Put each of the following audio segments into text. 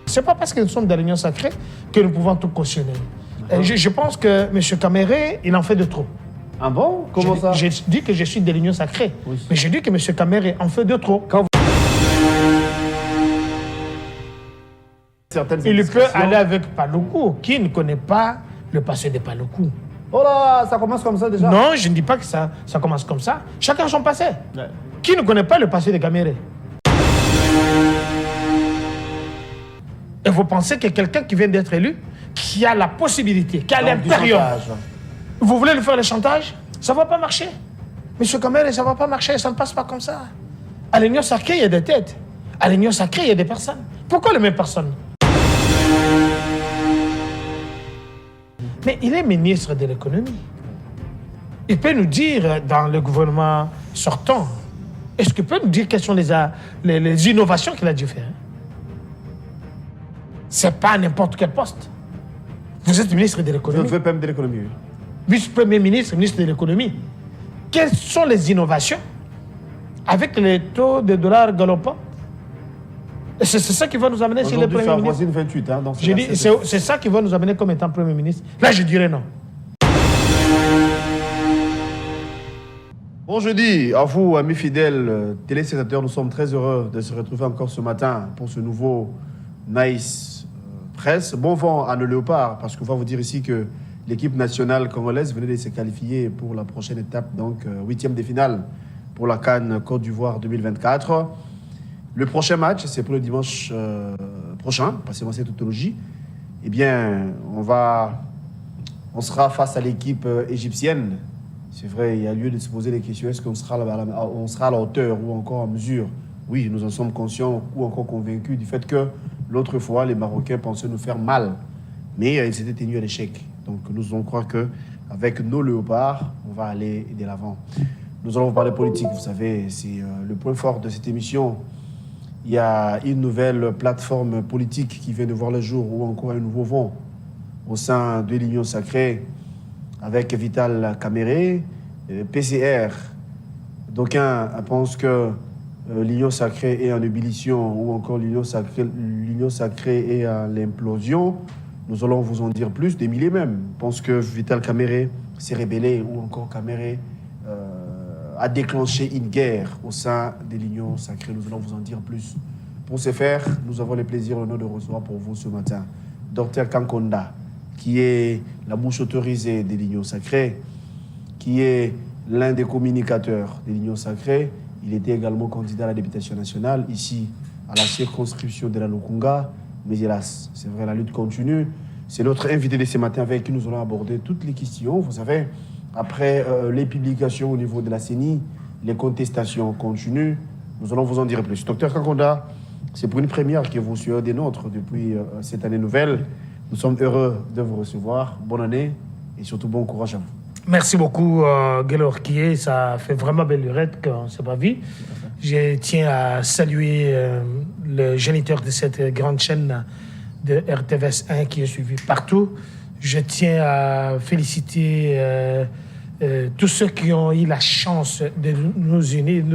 Ce n'est pas parce que nous sommes dans l'Union sacrée que nous pouvons tout cautionner. Je pense que M. Caméré, il en fait de trop. Ah bon? Comment ça? J'ai dit que je suis de l'Union sacrée. Oui. Mais j'ai dit que M. Caméré en fait de trop. Il peut aller avec Paluku, qui ne connaît pas le passé de Paluku. Oh là, ça commence comme ça déjà? Non, je ne dis pas que ça commence comme ça. Chacun son passé. Ouais. Qui ne connaît pas le passé de Caméré? Et vous pensez que quelqu'un qui vient d'être élu, qui a la possibilité, qui a l'impérium, vous voulez lui faire le chantage? Ça ne va pas marcher. Monsieur Caméré, ça ne va pas marcher, ça ne passe pas comme ça. À l'Union sacrée, il y a des têtes. À l'Union sacrée, il y a des personnes. Pourquoi les mêmes personnes? Mais il est ministre de l'économie. Il peut nous dire, dans le gouvernement sortant, est-ce qu'il peut nous dire quelles sont les innovations qu'il a dû faire? Ce n'est pas n'importe quel poste. Vous êtes ministre de l'économie. Je veux PM de l'économie. Vice-premier ministre, ministre de l'économie. Quelles sont les innovations avec les taux de dollars galopants? C'est ça qui va nous amener sur le Premier ministre. 28, hein, J'ai dit, c'est ça qui va nous amener comme étant Premier ministre. Là, je dirais non. Bon jeudi à vous, amis fidèles téléspectateurs. Nous sommes très heureux de se retrouver encore ce matin pour ce nouveau Nice Presse. Bon vent à nos léopards, parce qu'on va vous dire ici que l'équipe nationale congolaise venait de se qualifier pour la prochaine étape, donc 8e de finale pour la CAN Côte d'Ivoire 2024. Le prochain match, c'est pour le dimanche prochain, passez-moi cette tautologie. Eh bien, on sera face à l'équipe égyptienne. C'est vrai, il y a lieu de se poser des questions. Est-ce qu'on sera à la hauteur ou encore en mesure? Oui, nous en sommes conscients ou encore convaincus du fait que l'autre fois, les Marocains pensaient nous faire mal. Mais ils s'étaient tenus à l'échec. Donc nous allons croire qu'avec nos léopards, on va aller de l'avant. Nous allons vous parler politique, vous savez, c'est le point fort de cette émission. Il y a une nouvelle plateforme politique qui vient de voir le jour, ou encore un nouveau vent au sein de l'Union sacrée avec Vital Caméré, PCR. D'aucuns pensent que l'Union sacrée est en ébullition ou encore l'Union sacrée est à l'implosion. Nous allons vous en dire plus. Des milliers même pensent que Vital Caméré s'est rébellé ou encore Caméré a déclenché une guerre au sein de l'Union sacrée. Nous allons vous en dire plus. Pour ce faire, nous avons le plaisir et l'honneur de recevoir pour vous ce matin Dr Kankonda, qui est la bouche autorisée de l'Union sacrée, qui est l'un des communicateurs de l'Union sacrée. Il était également candidat à la députation nationale, ici, à la circonscription de la Lukunga. Mais hélas, c'est vrai, la lutte continue. C'est notre invité de ce matin avec qui nous allons aborder toutes les questions. Vous savez, après les publications au niveau de la CENI, les contestations continuent. Nous allons vous en dire plus. Docteur Kankonda, c'est pour une première que vous suivez des nôtres depuis cette année nouvelle. Nous sommes heureux de vous recevoir. Bonne année et surtout bon courage à vous. Merci beaucoup, Guélor Kié. Ça fait vraiment belle lurette qu'on ne s'est pas vu. Je tiens à saluer le géniteur de cette grande chaîne de RTVS 1 qui est suivi partout. Je tiens à féliciter tous ceux qui ont eu la chance de nous unir,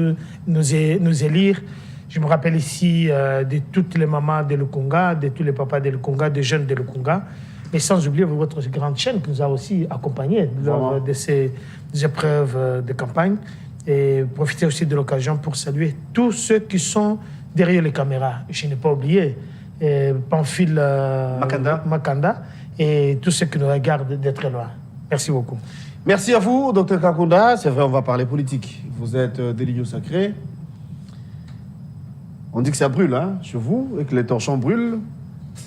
nous élire. Je me rappelle ici de toutes les mamans de Lukunga, de tous les papas de Lukunga, des jeunes de Lukunga, mais sans oublier votre grande chaîne qui nous a aussi accompagnés lors de ces épreuves de campagne. Et profiter aussi de l'occasion pour saluer tous ceux qui sont derrière les caméras. Je n'ai pas oublié Pamphile Makanda et tous ceux qui nous regardent de très loin. Merci beaucoup. Merci à vous, Dr Kankonda. C'est vrai, on va parler politique. Vous êtes de l'Union sacrée. On dit que ça brûle, hein, chez vous, et que les torchons brûlent.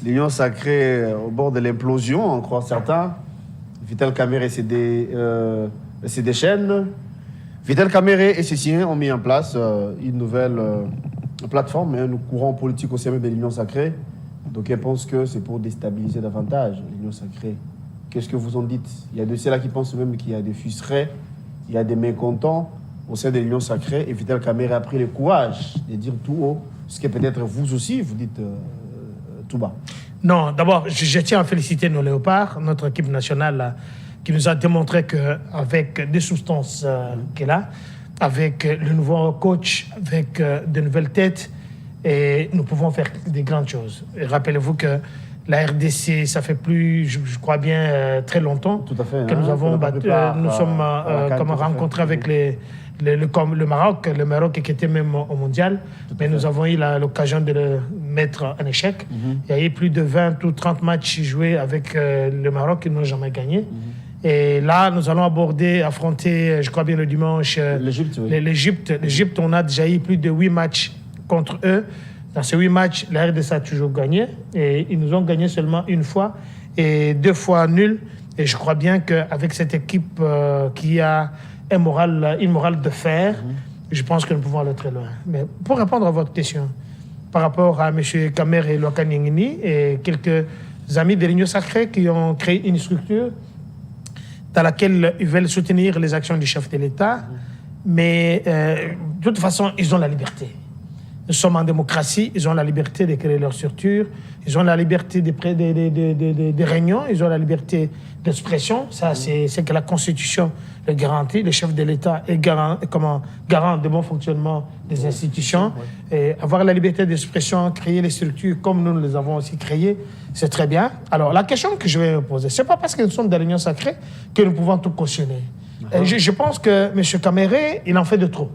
L'Union sacrée au bord de l'implosion, en croit certains. Vital Caméré, c'est des chaînes. Vital Caméré et ses siens ont mis en place une nouvelle plateforme, un courant politique au sein de l'Union sacrée. Donc, ils pensent que c'est pour déstabiliser davantage l'Union sacrée. Qu'est-ce que vous en dites? Il y a de ceux-là qui pensent même qu'il y a des fuserets, il y a des mécontents au sein de l'Union sacrée. Et Vital Caméré a pris le courage de dire tout haut, ce que peut-être vous aussi, vous dites tout bas. Non, d'abord, je tiens à féliciter nos léopards, notre équipe nationale qui nous a démontré qu'avec des substances qu'elle a, avec le nouveau coach, avec de nouvelles têtes, et nous pouvons faire des grandes choses. Et rappelez-vous que la RDC, ça fait plus, je crois bien, très longtemps Tout à fait, que nous avons nous sommes rencontrés avec le Maroc, qui était même au mondial, mais nous avons eu l'occasion de le mettre en échec. Il y a eu plus de 20 ou 30 matchs joués avec le Maroc qui n'ont jamais gagné. Et là, nous allons affronter, je crois bien le dimanche, l'Égypte. Oui. L'Égypte, on a déjà eu plus de 8 matchs contre eux. Dans ces 8 matchs, la RDC a toujours gagné. Et ils nous ont gagné seulement une fois et 2 fois nul. Et je crois bien qu'avec cette équipe qui a une morale de fer, je pense que nous pouvons aller très loin. Mais pour répondre à votre question, par rapport à M. Kamer et Lokaningini et quelques amis de l'Union Sacrée qui ont créé une structure dans laquelle ils veulent soutenir les actions du chef de l'État, mais de toute façon, ils ont la liberté. Nous sommes en démocratie, ils ont la liberté de créer leur structure, ils ont la liberté des réunions, ils ont la liberté d'expression. Ça, c'est que la Constitution le garantit. Le chef de l'État est garant du bon fonctionnement des institutions. Et avoir la liberté d'expression, créer les structures comme nous les avons aussi créées, c'est très bien. Alors, la question que je vais me poser, c'est pas parce que nous sommes dans l'Union sacrée que nous pouvons tout cautionner. Je pense que M. Caméré, il en fait de trop.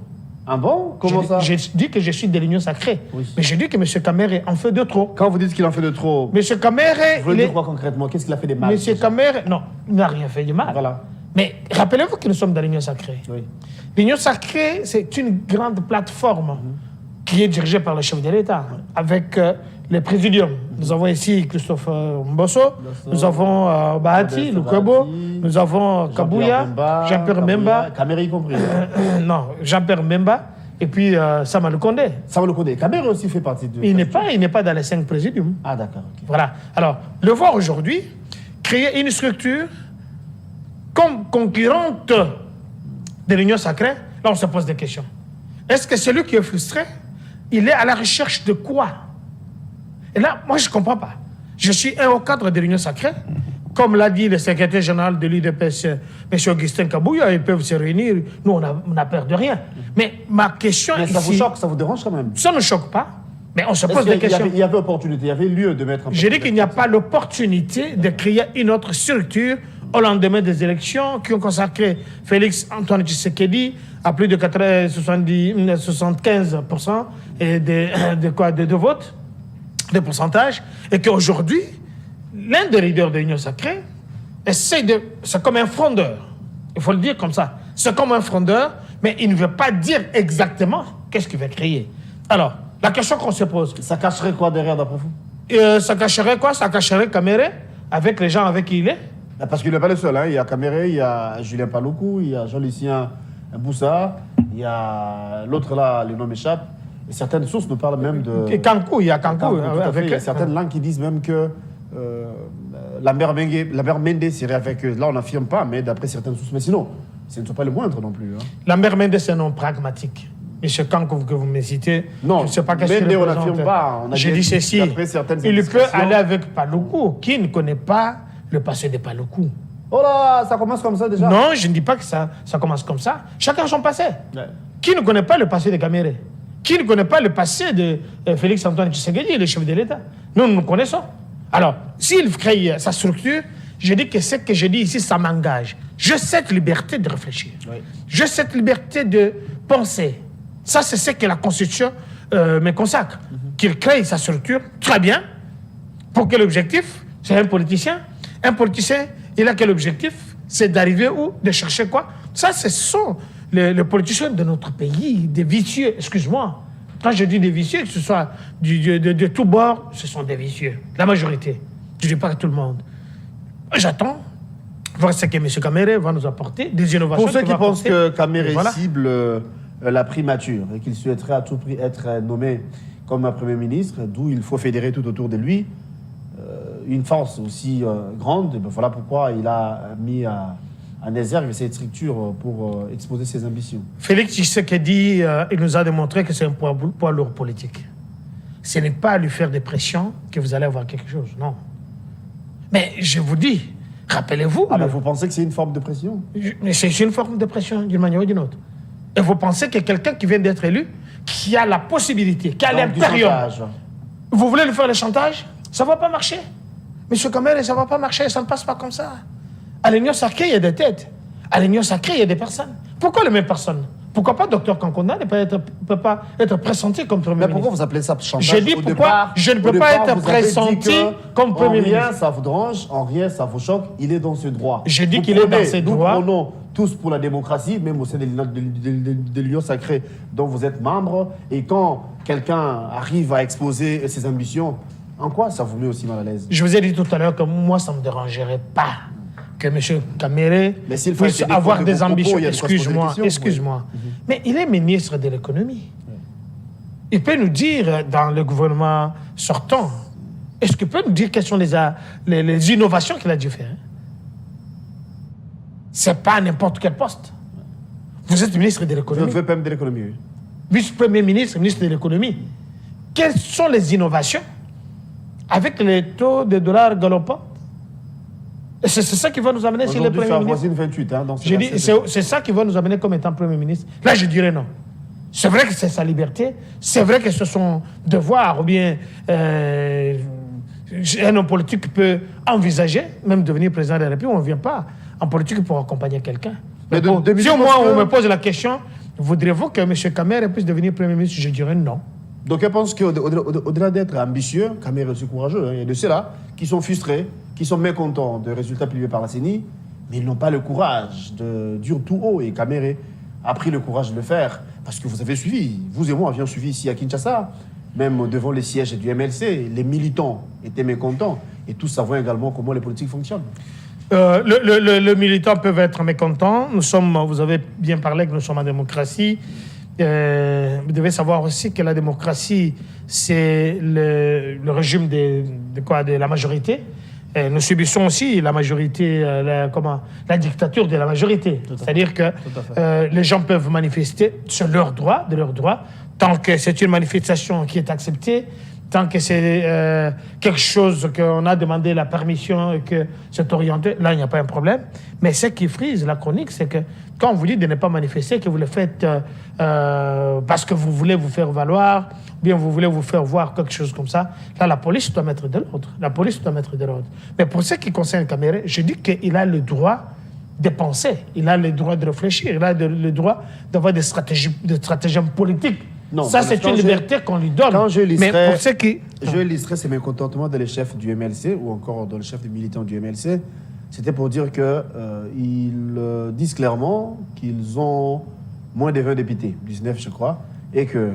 Ah bon? Comment ça? J'ai dit que je suis de l'Union sacrée. Oui. Mais j'ai dit que M. Caméré en fait de trop. Quand vous dites qu'il en fait de trop, M. Caméré... Vous voulez dire quoi concrètement? Qu'est-ce qu'il a fait de mal? M. Caméré... Non, il n'a rien fait de mal. Voilà. Mais rappelez-vous que nous sommes dans l'Union sacrée. Oui. L'Union sacrée, c'est une grande plateforme qui est dirigée par le chef de l'État, avec les présidiums. Nous avons ici Christophe Mbosso, nous avons Bahati, Lukwebo, nous avons Kabouya, Jean-Pierre Memba. Caméré y compris. Non, Jean-Pierre Memba, et puis Sama Lukonde. Sama Lukonde. Caméré aussi fait partie de... Il n'est pas dans les 5 présidiums. Ah d'accord. Okay. Voilà. Alors, le voir aujourd'hui, créer une structure comme concurrente de l'Union sacrée, là on se pose des questions. Est-ce que celui qui est frustré, il est à la recherche de quoi? Et là, moi je ne comprends pas. Je suis un haut cadre de l'Union sacrée, comme l'a dit le secrétaire général de l'UDPS, M. Augustin Kabouya, ils peuvent se réunir, nous on n'a peur de rien. Mais ma question ici... ça vous choque, ça vous dérange quand même? Ça ne me choque pas, mais on se pose des questions. Il y avait opportunité, il y avait lieu de mettre en place... J'ai dit qu'il n'y a pas l'opportunité de créer une autre structure au lendemain des élections qui ont consacré Félix Antoine Tshisekedi à plus de 75% de vote, de pourcentage, et qu'aujourd'hui, l'un des leaders de l'Union sacrée essaie de... C'est comme un frondeur, il faut le dire comme ça. C'est comme un frondeur, mais il ne veut pas dire exactement qu'est-ce qu'il veut créer. Alors, la question qu'on se pose... Ça cacherait quoi derrière, d'après vous? Ça cacherait quoi? Ça cacherait Caméré, avec les gens avec qui il est. Parce qu'il n'est pas le seul, hein. Il y a Caméré, il y a Julien Paloukou, il y a Jean-Lucien Boussa, il y a l'autre là, le nom m'échappe. Et certaines sources nous parlent même de... Et Kankou, il y a Kankou. Il y a certaines langues qui disent même que Lambert Mende serait avec eux. Là, on n'affirme pas, mais d'après certaines sources. Mais sinon, ce ne sont pas le moindre non plus. Hein. Lambert Mende, c'est un nom pragmatique. Monsieur Kankou, que vous me citez, non, je ne sais pas qu'est-ce qu'il représente. On n'affirme pas. J'ai dit ceci. Il peut aller avec Paloukou, qui ne connaît pas le passé de Paloukou. Oh là, ça commence comme ça déjà? Non, je ne dis pas que ça commence comme ça. Chacun son passé. Ouais. Qui ne connaît pas le passé de Caméré? Qui ne connaît pas le passé de Félix Antoine Tshisekedi, le chef de l'État? Nous connaissons. Alors, s'il crée sa structure, je dis que ce que je dis ici, ça m'engage. J'ai cette liberté de réfléchir. Oui. J'ai cette liberté de penser. Ça, c'est ce que la Constitution me consacre. Qu'il crée sa structure, très bien, pour quel objectif? C'est un politicien. Un politicien, il a quel objectif? C'est d'arriver où? De chercher quoi? Ça, ce sont les politiciens de notre pays, des vicieux, excuse-moi. Quand je dis des vicieux, que ce soit de tous bords, ce sont des vicieux. La majorité. Je ne dis pas que tout le monde. J'attends voir ce que M. Caméré va nous apporter, des innovations. Pour ceux qui pensent que Caméré cible la primature et qu'il souhaiterait à tout prix être nommé comme un Premier ministre, d'où il faut fédérer tout autour de lui une force aussi grande, ben voilà pourquoi il a mis en exergue cette structure pour exposer ses ambitions. Félix Tshisekedi, il nous a démontré que c'est un poids lourd politique. Ce n'est pas à lui faire des pressions que vous allez avoir quelque chose, non. Mais je vous dis, rappelez-vous... Ah ben vous pensez que c'est une forme de pression? C'est une forme de pression, d'une manière ou d'une autre. Et vous pensez que quelqu'un qui vient d'être élu, qui a la possibilité, qui a Donc, du l'impérium. chantage. Vous voulez lui faire le chantage? Ça ne va pas marcher. Monsieur Kamere, ça ne va pas marcher, ça ne passe pas comme ça. À l'Union sacrée, il y a des têtes. À l'Union sacrée, il y a des personnes. Pourquoi les mêmes personnes? Pourquoi pas Dr Kankonda ne peut pas être pressenti comme Premier Mais ministre? pourquoi vous appelez ça chantage? J'ai dit Au pourquoi départ- je ne au peux pas départ, être vous avez dit pressenti que comme Premier En rien, ministre. ça vous dérange, en rien, ça vous choque. Il est dans ses droits. J'ai dit Vous qu'il est dans prenez- ses droits. Nous prenons tous pour la démocratie, même au sein de l'Union sacrée dont vous êtes membre. Et quand quelqu'un arrive à exposer ses ambitions, en quoi ça vous met aussi mal à l'aise? Je vous ai dit tout à l'heure que moi, ça ne me dérangerait pas que M. Kamere Mais s'il faut puisse essayer de avoir prendre des vos propos, ambitions. il y a de quoi se poser des questions, Excuse-moi. Mais il est ministre de l'économie. Il peut nous dire dans le gouvernement sortant, est-ce qu'il peut nous dire quelles sont les innovations qu'il a dû faire? Ce n'est pas n'importe quel poste. Vous êtes ministre de Vous l'économie, êtes PM de l'économie, oui. vice-premier ministre, ministre de l'économie. Quelles sont les innovations avec les taux de dollars galopants? C'est ça qui va nous amener sur le Aujourd'hui, Premier ça ministre. avoisine 28. Hein, J'ai dit, c'est ça qui va nous amener comme étant Premier ministre. Là, je dirais non. C'est vrai que c'est sa liberté, c'est vrai que c'est son devoir, ou bien un homme politique peut envisager même devenir président de la République. On ne vient pas en politique pour accompagner quelqu'un. Mais Si au je moins pense on que- me pose la question, voudrez-vous que M. Kamere puisse devenir Premier ministre? Je dirais non. Donc, je pense qu'au-delà d'être ambitieux, Kamere est aussi courageux. Hein. Il y a de ceux-là qui sont frustrés, qui sont mécontents des résultats publiés par la CENI, mais ils n'ont pas le courage de dire tout haut. Et Kamere a pris le courage de le faire. Parce que vous avez suivi, vous et moi avions suivi ici à Kinshasa, même devant les sièges du MLC, les militants étaient mécontents. Et tous savons également comment les politiques fonctionnent. Le militant peuvent être mécontents. Vous avez bien parlé que nous sommes en démocratie. Vous devez savoir aussi que la démocratie, c'est le régime de la majorité. Et nous subissons aussi la majorité, la dictature de la majorité. C'est-à-dire que les gens peuvent manifester sur leur droit, tant que c'est une manifestation qui est acceptée, tant que c'est quelque chose qu'on a demandé la permission et que c'est orienté, là, il n'y a pas un problème. Mais ce qui frise la chronique, c'est que quand on vous dit de ne pas manifester, que vous le faites parce que vous voulez vous faire valoir, bien vous voulez vous faire voir quelque chose comme ça, là, la police doit mettre de l'ordre. Mais pour ce qui concerne Kamere, je dis qu'il a le droit de penser, il a le droit de réfléchir, il a le droit d'avoir des stratagèmes politiques. Non, ça, c'est une liberté qu'on lui donne. Quand je Mais pour ceux qui... Je listerai ces mécontentements dans les chefs du MLC ou encore dans le chef des militants du MLC. C'était pour dire qu'ils disent clairement qu'ils ont moins de 20 députés, 19 je crois, et que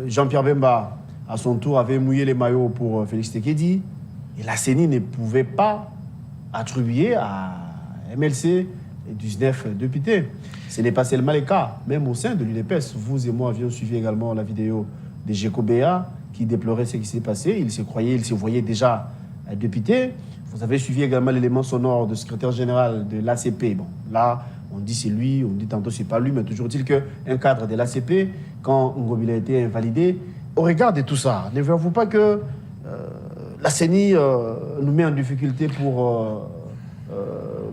Jean-Pierre Bemba, à son tour, avait mouillé les maillots pour Félix Tshisekedi, et la CENI ne pouvait pas attribuer à MLC 19 députés. Ce n'est pas seulement le cas, même au sein de l'UDPS. Vous et moi avions suivi également la vidéo de Gécobéa qui déplorait ce qui s'est passé. Il se voyait déjà député. Vous avez suivi également l'élément sonore du secrétaire général de l'ACP. Bon, là, on dit c'est lui, on dit tantôt c'est pas lui, mais toujours est-il qu'un cadre de l'ACP, quand Ngobila a été invalidé, au regard de tout ça, ne voyez-vous pas que la CENI nous met en difficulté pour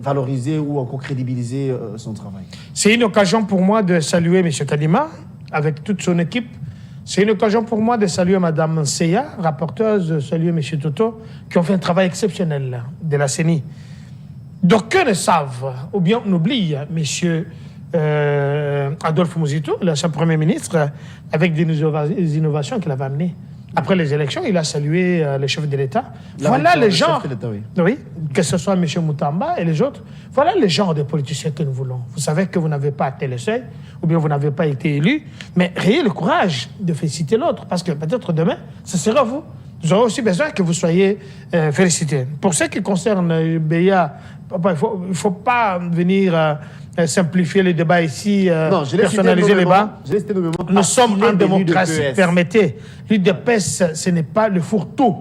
valoriser ou encore crédibiliser son travail? C'est une occasion pour moi de saluer M. Kadima avec toute son équipe. C'est une occasion pour moi de saluer Mme Seya, rapporteuse, de saluer M. Toto, qui ont fait un travail exceptionnel là, de la CENI. D'aucuns ne savent, ou bien on oublie, M. Adolphe Mouzito, l'ancien Premier ministre, avec des innovations qu'il avait amenées. Après les élections, il a salué le chef de l'État. Voilà les gens, oui, que ce soit M. Moutamba et les autres, voilà les genres de politiciens que nous voulons. Vous savez que vous n'avez pas atteint le seuil, ou bien vous n'avez pas été élu, mais ayez le courage de féliciter l'autre, parce que peut-être demain, ce sera vous. Nous aurons aussi besoin que vous soyez félicités. Pour ce qui concerne Beya, il ne faut pas venir simplifier le débat ici, personnaliser les débats. Nous sommes en démocratie, permettez. L'UDPS, ce n'est pas le fourre-tout.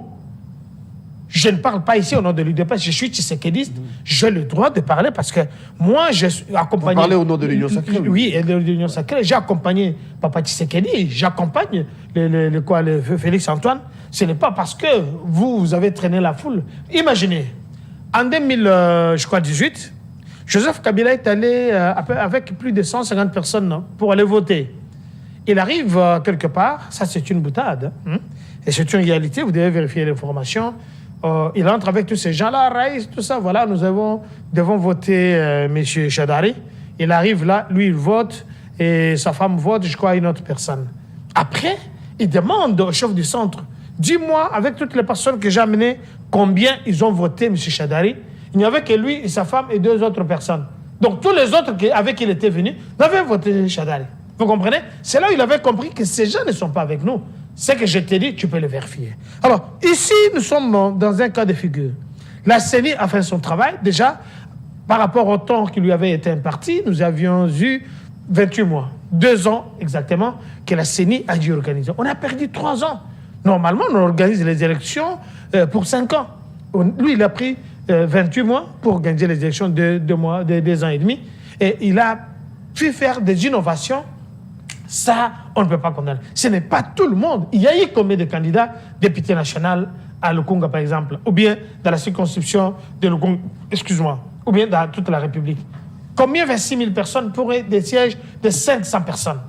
Je ne parle pas ici au nom de l'UDPS, je suis tshisekédiste, j'ai le droit de parler parce que moi, je suis accompagné... Vous parlez au nom de l'Union sacrée? Oui, et de l'Union sacrée. J'ai accompagné Papa Tshisekedi, j'accompagne le Félix Antoine. Ce n'est pas parce que vous avez traîné la foule. Imaginez, en 2018, Joseph Kabila est allé avec plus de 150 personnes pour aller voter. Il arrive quelque part, ça c'est une boutade, hein, et c'est une réalité, vous devez vérifier l'information. Il entre avec tous ces gens-là, Raïs, tout ça, voilà, nous devons voter M. Chadari. Il arrive là, lui il vote, et sa femme vote, je crois, à une autre personne. Après, il demande au chef du centre, dis-moi, avec toutes les personnes que j'ai amenées, combien ils ont voté M. Chadari. Il n'y avait que lui et sa femme et 2 autres personnes. Donc tous les autres avec qui il était venu n'avaient voté Chadari. Vous comprenez? C'est là où il avait compris que ces gens ne sont pas avec nous. Ce que je t'ai dit, tu peux le vérifier. Alors, ici, nous sommes dans un cas de figure. La CENI a fait son travail. Déjà, par rapport au temps qui lui avait été imparti, nous avions eu 28 mois, 2 ans exactement, que la CENI a dû organiser. On a perdu 3 ans. Normalement, on organise les élections pour 5 ans. Lui, il a pris 28 mois pour organiser les élections de 2 ans et demi. Et il a pu faire des innovations. Ça, on ne peut pas condamner. Ce n'est pas tout le monde. Il y a eu combien de candidats députés nationaux à Lukunga, par exemple, ou bien dans la circonscription de Lukunga, excuse-moi, ou bien dans toute la République. Combien 26 000 personnes pourraient des sièges de 500 personnes?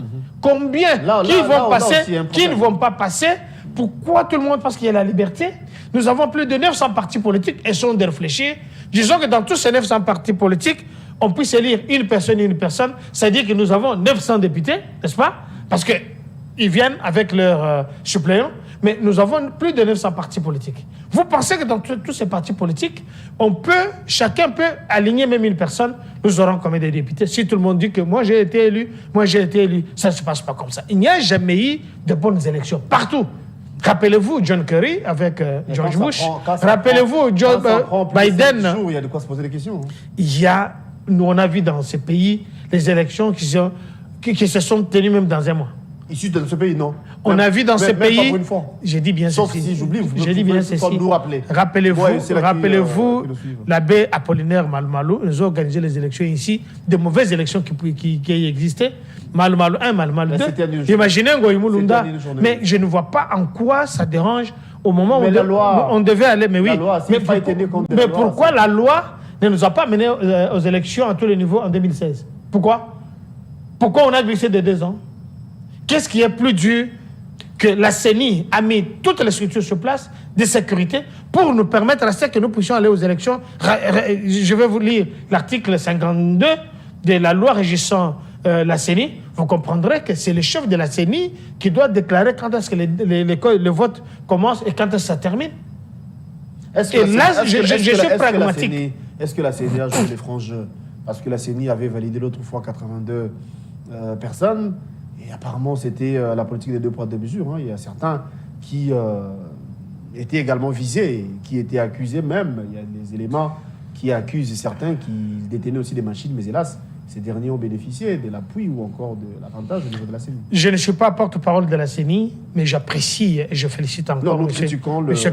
Combien qui ne vont pas passer? Pourquoi tout le monde? Parce qu'il y a la liberté. Nous avons plus de 900 partis politiques et sont de réfléchir. Disons que dans tous ces 900 partis politiques, on puisse élire une personne, c'est-à-dire que nous avons 900 députés, n'est-ce pas? Parce qu'ils viennent avec leurs suppléants, mais nous avons plus de 900 partis politiques. Vous pensez que dans tous ces partis politiques, chacun peut aligner même une personne, nous aurons combien de députés? Si tout le monde dit que moi j'ai été élu, ça ne se passe pas comme ça. Il n'y a jamais eu de bonnes élections, partout. Rappelez-vous John Kerry avec George Bush. Rappelez-vous Biden. Il y a de quoi se poser des questions. Nous, on a vu dans ces pays les élections qui se sont tenues même dans un mois. Issus de ce pays, non. On a vu dans ces pays. J'ai dit bien sauf ceci. Si j'oublie, j'ai dit bien ceci. Nous rappeler. Rappelez-vous l'abbé Apollinaire Malmalou. Nous avons organisé les élections ici, de mauvaises élections qui existaient. Malmalou 1, Malmalou 2. Imaginez Ngoïmoulunda. Mais je ne vois pas en quoi ça dérange au moment où on devait aller. Mais oui. Mais pourquoi la loi ne nous a pas menés aux élections à tous les niveaux en 2016? Pourquoi on a glissé de 2 ans? Qu'est-ce qui est plus dur que la CENI a mis toutes les structures sur place de sécurité pour nous permettre à ce que nous puissions aller aux élections? Je vais vous lire l'article 52 de la loi régissant la CENI. Vous comprendrez que c'est le chef de la CENI qui doit déclarer quand est-ce que le vote commence et quand est-ce que ça termine. Et là, je suis pragmatique. Est-ce que la CENI a joué les francs jeux? Parce que la CENI avait validé l'autre fois 82 personnes. Et apparemment, c'était la politique des 2 poids 2 mesures. Hein. Il y a certains qui étaient également visés, qui étaient accusés même. Il y a des éléments qui accusent certains qui détenaient aussi des machines, mais hélas, ces derniers ont bénéficié de l'appui ou encore de l'avantage au niveau de la CENI. Je ne suis pas porte-parole de la CENI, mais j'apprécie et je félicite encore M.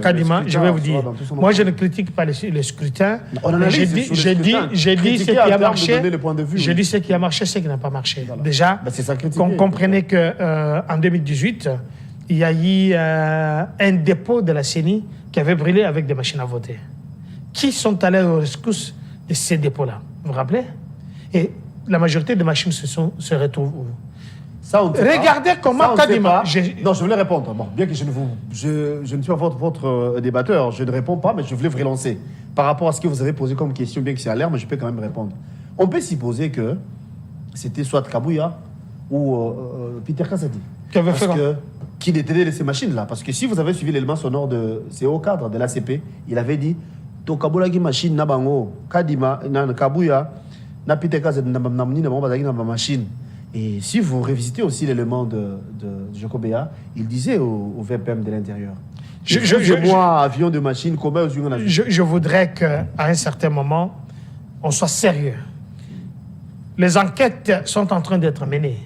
Kadima. Je vais vous dire, moi je ne critique pas le scrutin. J'ai dit ce qui a marché, j'ai dit ce qui a marché, ce qui n'a pas marché. Voilà. Déjà, comprenez qu'en 2018, il y a eu un dépôt de la CENI qui avait brûlé avec des machines à voter. Qui sont allés aux rescousse de ces dépôts-là? Vous vous rappelez? Et la majorité des machines se retrouvent où? Ça, regardez comment Kadima... Non, je voulais répondre. Bon, bien que je ne suis pas votre débatteur, je ne réponds pas, mais je voulais vous relancer. Par rapport à ce que vous avez posé comme question, bien que c'est à l'air, mais je peux quand même répondre. On peut supposer que c'était soit Kabouya ou Peter Kassadi. Qui détenait ces machines-là. Parce que si vous avez suivi l'élément sonore de ces hauts cadres de l'ACP, il avait dit to Kaboulagi machine nabango, Kadima, Kabouya, na Peter Kassadi, na machine. Et si vous revisitez aussi l'élément de Jokobea, il disait au VPM de l'Intérieur. Avion de machine, comment je voudrais qu'à un certain moment, on soit sérieux. Les enquêtes sont en train d'être menées.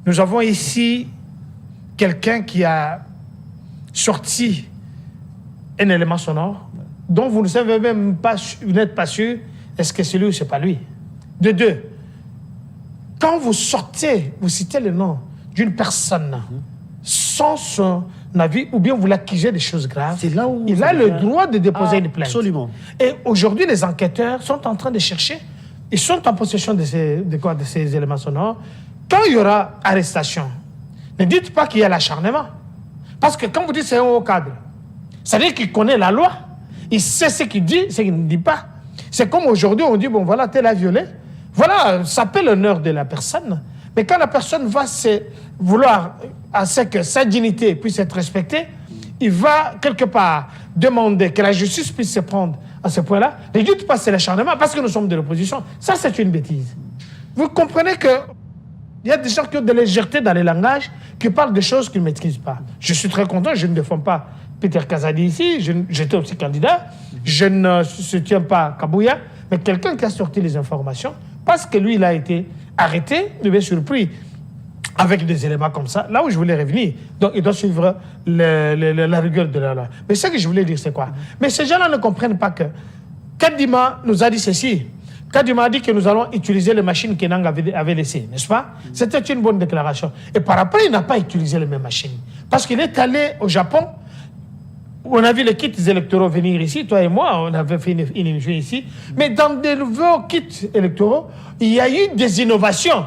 Nous avons ici quelqu'un qui a sorti un élément sonore dont vous ne savez même pas, vous n'êtes pas sûr, est-ce que c'est lui ou c'est pas lui. De deux, quand vous sortez, vous citez le nom d'une personne sans son avis, ou bien vous l'accusez de choses graves, là où il a le droit de déposer une plainte. Absolument. Et aujourd'hui, les enquêteurs sont en train de chercher, ils sont en possession de ces éléments sonores. Quand il y aura arrestation, Ne dites pas qu'il y a l'acharnement. Parce que quand vous dites c'est un haut cadre, ça veut dire qu'il connaît la loi, il sait ce qu'il dit, ce qu'il ne dit pas. C'est comme aujourd'hui, on dit, bon voilà, tel a violé. Voilà, ça peut l'honneur de la personne. Mais quand la personne va vouloir à ce que sa dignité puisse être respectée, il va quelque part demander que la justice puisse se prendre à ce point-là. Ne dites pas c'est l'acharnement parce que nous sommes de l'opposition. Ça, c'est une bêtise. Vous comprenez que il y a des gens qui ont de légèreté dans les langages, qui parlent de choses qu'ils ne maîtrisent pas. Je suis très content, je ne défends pas Peter Kazadi ici, j'étais aussi candidat, je ne soutiens pas Kabouya, mais quelqu'un qui a sorti les informations, parce que lui, il a été arrêté, il est surpris avec des éléments comme ça, là où je voulais revenir. Donc, il doit suivre la rigueur de la loi. Mais ce que je voulais dire, c'est quoi? Mais ces gens-là ne comprennent pas que Kadima nous a dit ceci. Kadima a dit que nous allons utiliser les machines que Nang avait laissées, n'est-ce pas? C'était une bonne déclaration. Et par après, il n'a pas utilisé les mêmes machines. Parce qu'il est allé au Japon, où on a vu les kits électoraux venir ici, toi et moi, on avait fait une émission ici. Mais dans des nouveaux kits électoraux, il y a eu des innovations.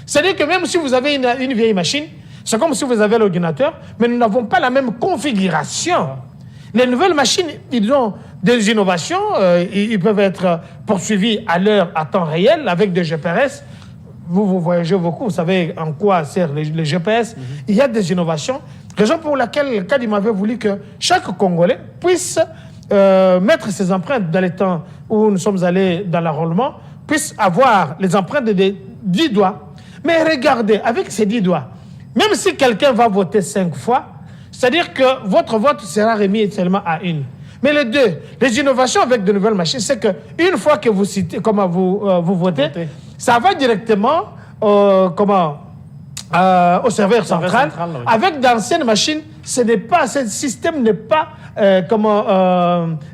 C'est-à-dire que même si vous avez une vieille machine, c'est comme si vous avez l'ordinateur, mais nous n'avons pas la même configuration. Les nouvelles machines, ils ont des innovations, ils peuvent être poursuivis à temps réel avec des GPS. Vous voyagez beaucoup, vous savez en quoi sert les GPS. Il y a des innovations, raison pour laquelle Kadim avait voulu que chaque Congolais puisse mettre ses empreintes dans les temps où nous sommes allés dans l'enrôlement, puisse avoir les empreintes des 10 doigts. Mais regardez, avec ces 10 doigts, même si quelqu'un va voter 5 fois, c'est-à-dire que votre vote sera remis seulement à une. Mais les deux, les innovations avec de nouvelles machines, c'est qu'une fois que vous citez, vous votez, ça va directement au serveur central. Oui. Avec d'anciennes machines, ce système n'est pas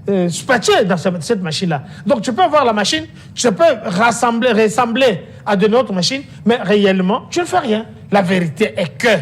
dispatché dans cette machine-là. Donc tu peux avoir la machine, tu peux ressembler à de notre machine, mais réellement, tu ne fais rien. La vérité est que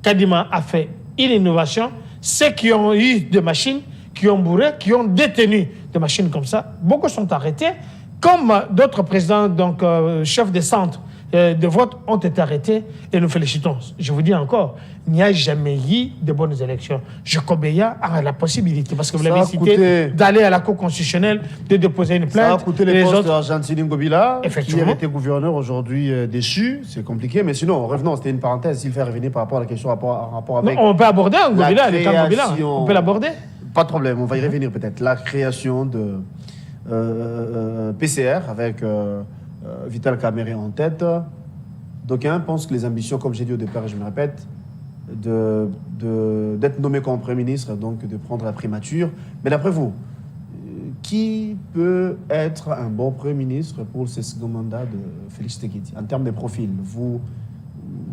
Kadima a fait une innovation. Ceux qui ont eu des machines, qui ont bourré, qui ont détenu des machines comme ça, beaucoup sont arrêtés, comme d'autres présidents, donc chefs de centres de vote ont été arrêtés et nous félicitons. Je vous dis encore, il n'y a jamais eu de bonnes élections. Jokobeya a la possibilité, parce que vous l'avez cité, d'aller à la Cour constitutionnelle, de déposer une plainte. Ça a coûté les postes d'Argentine Ngobila, qui avait été gouverneur aujourd'hui déchu. C'est compliqué, mais sinon, revenons, c'était une parenthèse, s'il fait revenir par rapport à la question en rapport avec... Non, on peut aborder Ngobila, le cas Ngobila, on peut l'aborder. Pas de problème, on va y revenir peut-être. La création de PCR avec Vital Kamerhe en tête. D'aucuns pensent que les ambitions, comme j'ai dit au départ et je me répète, d'être nommé comme Premier ministre, donc de prendre la primature. Mais d'après vous, qui peut être un bon Premier ministre pour ce second mandat de Félix Tshisekedi en termes de profil? Vous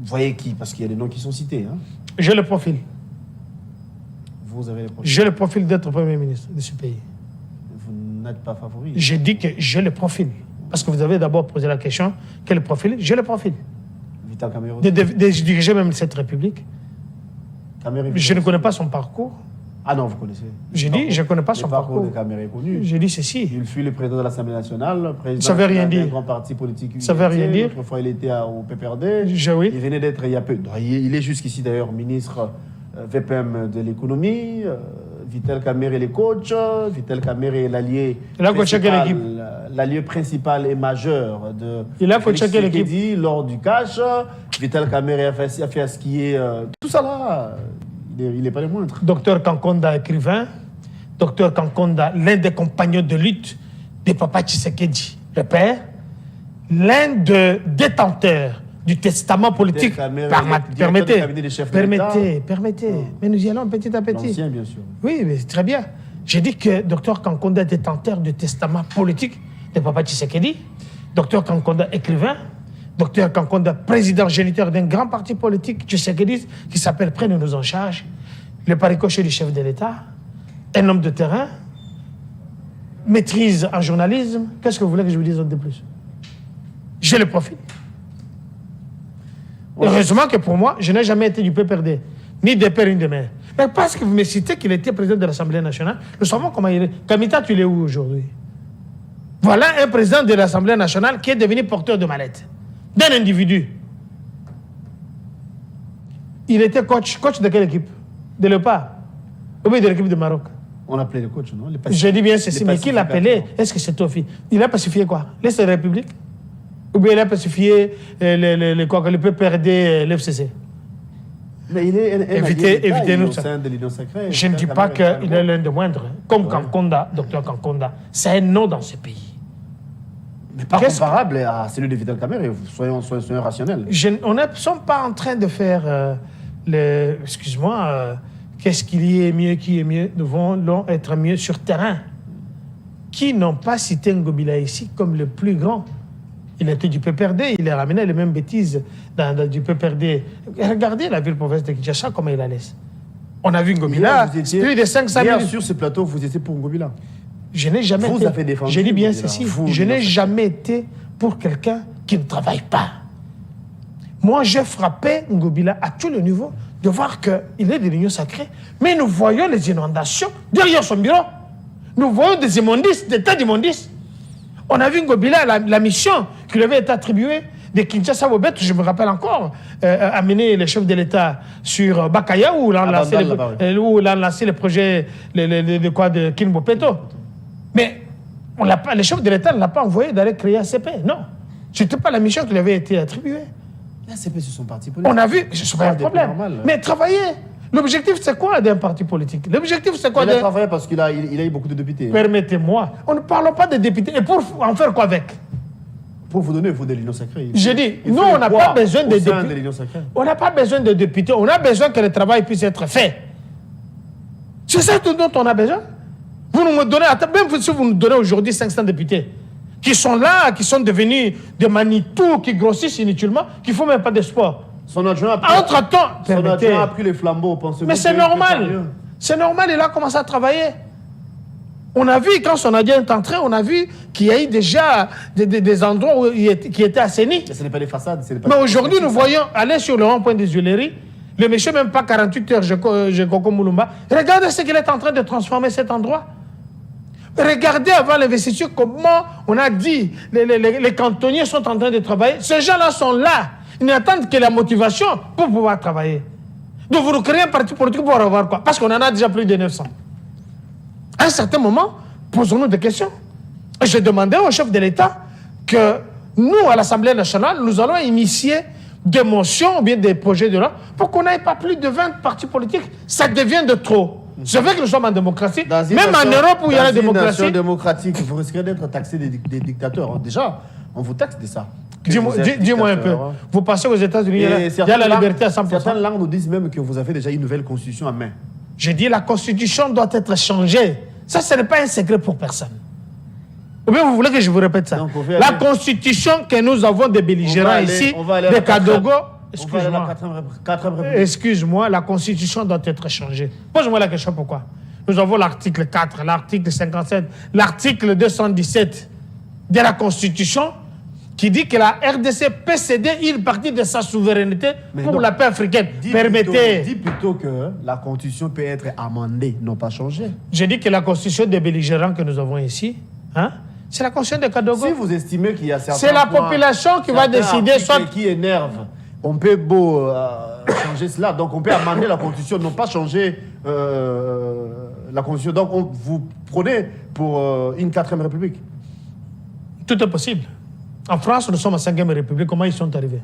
voyez qui? Parce qu'il y a des noms qui sont cités. Hein. J'ai le profil. Vous avez le profil. J'ai le profil d'être Premier ministre de ce pays. Vous n'êtes pas favori. J'ai dit que j'ai le profil. Parce que vous avez d'abord posé la question, quel profil? J'ai le profil. Vital Kamerhe de diriger même cette République. Je ne connais pas son parcours. Ah non, vous connaissez. J'ai dit, je ne connais pas son parcours. Le parcours de Kamerhe est connu. J'ai dit ceci. Il fut le président de l'Assemblée nationale, président ça veut rien dire. d'un grand parti politique. Ça veut rien dire. Autrefois, il était au PPRD. Oui. Il venait d'être il y a peu. Il est jusqu'ici d'ailleurs ministre VPM de l'économie. Vital Kamerhe est le coach. Vital Kamerhe est l'allié principal et majeur de Félix Tshisekedi lors du cash. Vital Kamerhe a fait à skier. Tout ça là, il n'est pas le moindre. Docteur Kankonda, écrivain. Docteur Kankonda, l'un des compagnons de lutte de Papa Tshisekedi, le père. L'un des détenteurs du testament politique. Permettez. Mais nous y allons petit à petit. L'ancien, bien sûr. Oui, mais très bien. J'ai dit que Dr Kankonda est détenteur du testament politique de Papa Tshisekedi. Dr Kankonda, écrivain. Dr Kankonda, président géniteur d'un grand parti politique tshisekedi qui s'appelle Prenez-nous en charge. Le paricocher du chef de l'État. Un homme de terrain. Maîtrise en journalisme. Qu'est-ce que vous voulez que je vous dise de plus? J'ai le profil. Heureusement que pour moi, je n'ai jamais été du PPRD, ni de père ni de mère. Mais parce que vous me citez qu'il était président de l'Assemblée nationale, nous savons comment il est. Kamita, tu l'es où aujourd'hui? Voilà un président de l'Assemblée nationale qui est devenu porteur de mallette d'un individu. Il était coach de quelle équipe? De Léopard? Ou bien de l'équipe de Maroc? On appelait le coach, non? Je dis bien ceci, mais qui l'appelait? Est-ce que c'est Tofi? Il a pacifié quoi? L'Est de la République? Ou bien il a pacifié le PPRD, l'FCC? Mais il est évitez-nous au ça. sein de l'Union sacrée. Je ne dis pas qu'il est l'un des moindres. Comme Kankonda, docteur Kankonda. C'est un nom dans ce pays. Mais pas comparable à celui de Vital Kamerhe. Soyons rationnels. On ne sommes pas en train de faire excuse-moi, qu'est-ce qu'il y est mieux, qui est mieux. Nous voulons être mieux sur terrain. Qui n'ont pas cité Ngobila ici comme le plus grand? Il était du PPRD, il a ramené les mêmes bêtises du PPRD. Regardez la ville-province de Kinshasa, comment il la laisse. On a vu Ngobila, plus de 500 000... Hier, sur ce plateau, vous étiez pour Ngobila. Je n'ai jamais été... avez défendu. Je dis bien ceci. Je n'ai jamais été pour quelqu'un qui ne travaille pas. Moi, j'ai frappé Ngobila à tous les niveaux de voir qu'il est de l'Union sacrée. Mais nous voyons les inondations derrière son bureau. Nous voyons des immondices, des tas d'immondices. On a vu Ngobila, la mission qui lui avait été attribuée de Kinshasa Wobet, je me rappelle encore, amener les chefs de l'État sur Bakaya où il a lancé le projet de Kinbopeto. Mais les chefs de l'État ne l'ont pas envoyé d'aller créer ACP. Non. Ce n'était pas la mission qui lui avait été attribuée. L'ACP, c'est son parti politique. On a vu, ce n'est pas un problème. Mais travailler. L'objectif, c'est quoi d'un parti politique? L'objectif, c'est quoi? Il a travaillé parce qu'il a eu beaucoup de députés. Permettez-moi. On ne parle pas de députés. Et pour en faire quoi avec? Pour vous donner, vous de l'Union sacrée. J'ai dit, nous, on n'a pas besoin de députés. On n'a pas besoin de députés. On a besoin que le travail puisse être fait. C'est ça dont on a besoin. Vous nous donnez, même si vous nous donnez aujourd'hui 500 députés, qui sont là, qui sont devenus des Manitou, qui grossissent inutilement, qui ne font même pas de sport. Son adjoint a pris les flambeaux. Mais c'est normal. C'est normal, il a commencé à travailler. On a vu, quand son adjoint est entré, on a vu qu'il y a eu déjà des endroits qui étaient assainis. Mais ce n'est pas des façades. Mais aujourd'hui, nous voyons aller sur le rond-point des Huileries. Le monsieur, même pas 48 heures, Jekoko Moulumba. Regardez ce qu'il est en train de transformer cet endroit. Regardez avant l'investiture comment on a dit les cantonniers sont en train de travailler. Ces gens-là sont là. Ils n'attendent que la motivation pour pouvoir travailler. Donc vous créez un parti politique pour avoir quoi? Parce qu'on en a déjà plus de 900. À un certain moment, posons-nous des questions. Et j'ai demandé au chef de l'État que nous, à l'Assemblée nationale, nous allons initier des motions ou bien des projets de loi pour qu'on n'ait pas plus de 20 partis politiques. Ça devient de trop. Je veux que nous sommes en démocratie. Même en Europe où il y a la démocratie. Dans une nation démocratique, vous risquez d'être taxé des dictateurs. Déjà, on vous taxe de ça. Dis-moi un peu. Vous passez aux États-Unis, il y a la liberté à 100%. Certaines langues nous disent même que vous avez déjà une nouvelle constitution en main. J'ai dit la constitution doit être changée. Ça, ce n'est pas un secret pour personne. Ou bien vous voulez que je vous répète ça? La constitution que nous avons des belligérants ici, des Kadogo, excuse-moi, la constitution doit être changée. Pose-moi la question pourquoi. Nous avons l'article 4, l'article 57, l'article 217 de la constitution qui dit que la RDC peut céder une partie de sa souveraineté pour la paix africaine. Permettez. Dis plutôt que la constitution peut être amendée, non pas changée. J'ai dit que la constitution des belligérants que nous avons ici, c'est la constitution de Kadogo. Si vous estimez qu'il y a certains c'est la population qui va décider, soit qui énerve. On peut changer cela, donc on peut amender la constitution, non pas changer la constitution. Donc vous prenez pour une 4e république. Tout est possible. En France, nous sommes en 5e république. Comment ils sont arrivés?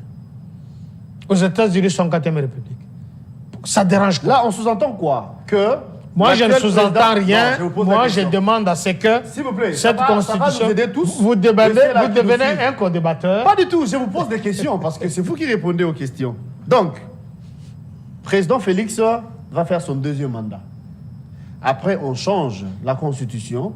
Aux États-Unis, ils sont en 4e république. Ça dérange quoi? Là, on sous-entend quoi? Que moi, je ne sous-entends rien. Moi, je demande à ce que cette constitution... Vous devenez un co-débatteur. Pas du tout. Je vous pose des questions parce que c'est vous qui répondez aux questions. Donc, président Félix va faire son 2e mandat. Après, on change la constitution.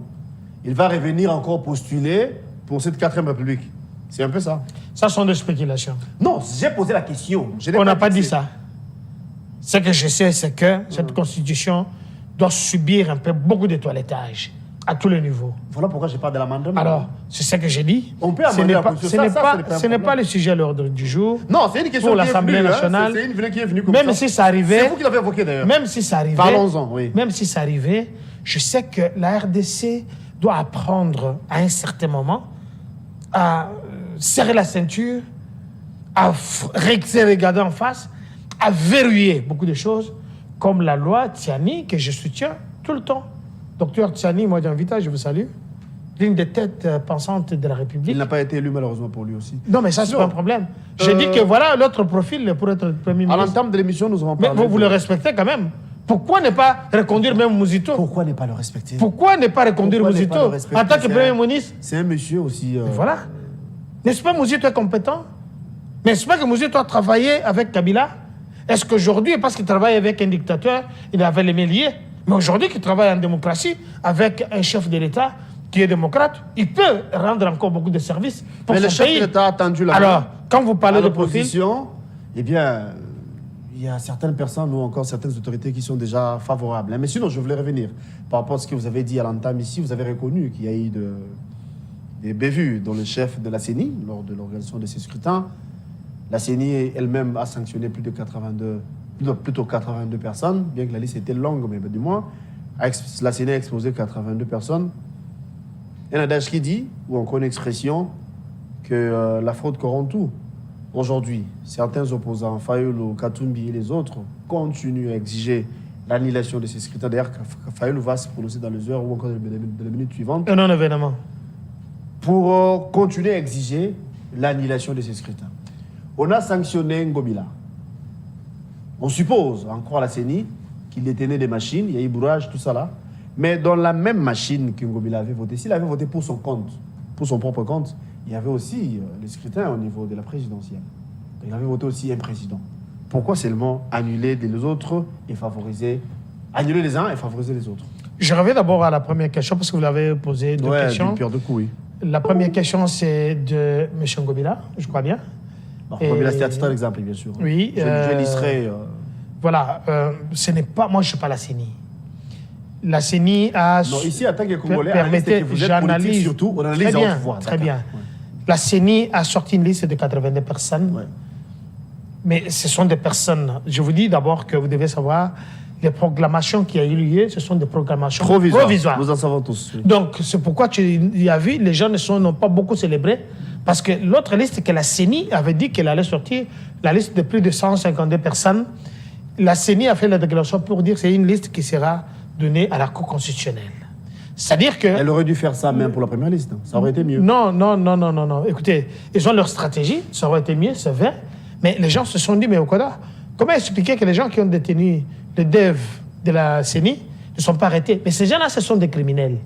Il va revenir encore postuler pour cette 4e république. C'est un peu ça. Ça sont des spéculations. Non, j'ai posé la question. On n'a pas dit ça. Ce que je sais, c'est que cette constitution doit subir un peu beaucoup de toilettage à tous les niveaux. Voilà pourquoi je parle de l'amendement. Alors, c'est ce que j'ai dit. On peut amender la constitution. Ce n'est pas le sujet à l'ordre du jour. Non, c'est une question pour l'Assemblée nationale. C'est une qui est venue comme même ça. Si ça arrivait. C'est vous qui l'avez évoqué d'ailleurs. Même si ça arrivait. Parlons-en, oui. Même si ça arrivait, je sais que la RDC doit apprendre à un certain moment à serrer la ceinture, à se regarder en face, a verrouillé beaucoup de choses, comme la loi Tiani, que je soutiens tout le temps. Docteur Tiani, moi j'invite, je vous salue, l'une des têtes pensantes de la République. Il n'a pas été élu malheureusement pour lui aussi. Non, mais ça, c'est pas un problème. J'ai dit que voilà l'autre profil pour être Premier ministre. À l'entame de l'émission, nous aurons Mais parlé. vous le respectez quand même. Pourquoi ne pas reconduire même Mouzito? Pourquoi ne pas le respecter? Pourquoi ne pas reconduire Pourquoi ne Mouzito pas le respecter? en tant que Premier ministre? C'est un monsieur aussi. Voilà. N'est-ce pas Mouzito est compétent? N'est-ce pas que Mouzito a travaillé avec Kabila? Est-ce qu'aujourd'hui, parce qu'il travaille avec un dictateur, il avait les mains liées? Mais aujourd'hui, qu'il travaille en démocratie avec un chef de l'État qui est démocrate, il peut rendre encore beaucoup de services pour Mais le son chef pays. de l'État a attendu la Alors, quand vous parlez de profil, l'opposition, eh bien, il y a certaines personnes ou encore certaines autorités qui sont déjà favorables. Hein. Mais sinon, je voulais revenir par rapport à ce que vous avez dit à l'entame ici. Vous avez reconnu qu'il y a eu des bévues dans le chef de la CENI lors de l'organisation de ces scrutins. La CENI elle-même a sanctionné plutôt 82 personnes, bien que la liste était longue, mais du moins, la CENI a exposé 82 personnes. Il y a un adage qui dit, ou encore une expression, que la fraude corrompt tout. Aujourd'hui, certains opposants, Fayulu, Katumbi et les autres, continuent à exiger l'annulation de ces scrutins. D'ailleurs, Fayulu va se prononcer dans les heures ou encore dans les minutes suivantes. un non-événement. Pour continuer à exiger l'annulation de ces scrutins. On a sanctionné Ngobila. On suppose, en croire la CENI, qu'il détenait des machines, il y a eu bourrage, tout ça là. Mais dans la même machine que Ngobila avait voté, s'il avait voté pour son compte, pour son propre compte, il y avait aussi les scrutins au niveau de la présidentielle. Il avait voté aussi un président. Pourquoi seulement annuler les autres et favoriser... Annuler les uns et favoriser les autres? Je reviens d'abord à la première question, parce que vous l'avez posé deux questions. Pierre de coup, oui. La première question, c'est de M. Ngobila, je crois bien. Bon, Ngobila, c'est un exemple, bien sûr. Oui. Je listerai... Voilà, ce n'est pas... Moi, je ne suis pas la CENI. La CENI a... Non, ici, en tant que Congolais, permettez, que vous êtes politique surtout, on analyse très bien, en pouvoir. très bien. Ouais. La CENI a sorti une liste de 82 personnes. Ouais. Mais ce sont des personnes... Je vous dis d'abord que vous devez savoir, les proclamations qui ont eu lieu, ce sont des proclamations provisoires. Nous en savons tous. Oui. Donc, c'est pourquoi tu as vu, les gens n'ont pas beaucoup célébré. Parce que l'autre liste que la CENI avait dit qu'elle allait sortir, la liste de plus de 152 personnes, la CENI a fait la déclaration pour dire que c'est une liste qui sera donnée à la Cour constitutionnelle. C'est-à-dire que... Elle aurait dû faire ça même pour la première liste. Ça aurait été mieux. Non. Écoutez, ils ont leur stratégie, ça aurait été mieux, c'est vrai. Mais les gens se sont dit, mais Okoda, comment expliquer que les gens qui ont détenu le dev de la CENI ne sont pas arrêtés? Mais ces gens-là, ce sont des criminels.